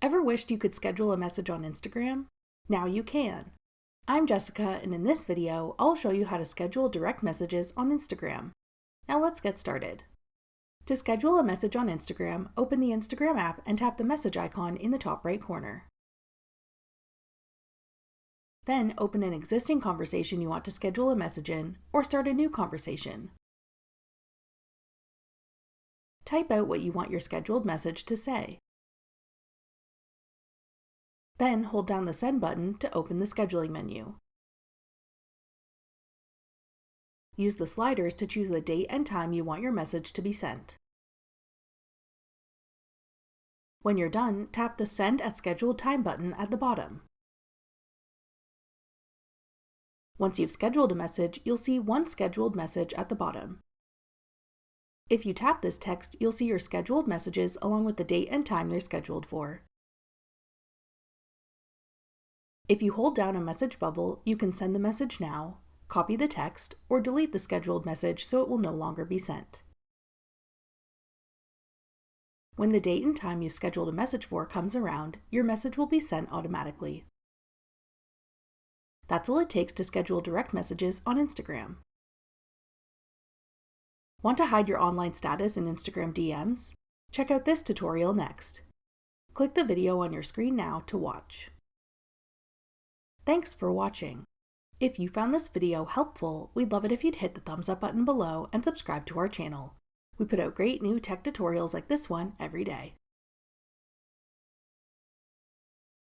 Ever wished you could schedule a message on Instagram? Now you can. I'm Jessica, and in this video, I'll show you how to schedule direct messages on Instagram. Now let's get started. To schedule a message on Instagram, open the Instagram app and tap the message icon in the top right corner. Then open an existing conversation you want to schedule a message in, or start a new conversation. Type out what you want your scheduled message to say. Then hold down the Send button to open the scheduling menu. Use the sliders to choose the date and time you want your message to be sent. When you're done, tap the Send at Scheduled Time button at the bottom. Once you've scheduled a message, you'll see one scheduled message at the bottom. If you tap this text, you'll see your scheduled messages along with the date and time they're scheduled for. If you hold down a message bubble, you can send the message now, copy the text, or delete the scheduled message so it will no longer be sent. When the date and time you scheduled a message for comes around, your message will be sent automatically. That's all it takes to schedule direct messages on Instagram. Want to hide your online status in Instagram DMs? Check out this tutorial next. Click the video on your screen now to watch. Thanks for watching. If you found this video helpful, we'd love it if you'd hit the thumbs up button below and subscribe to our channel. We put out great new tech tutorials like this one every day.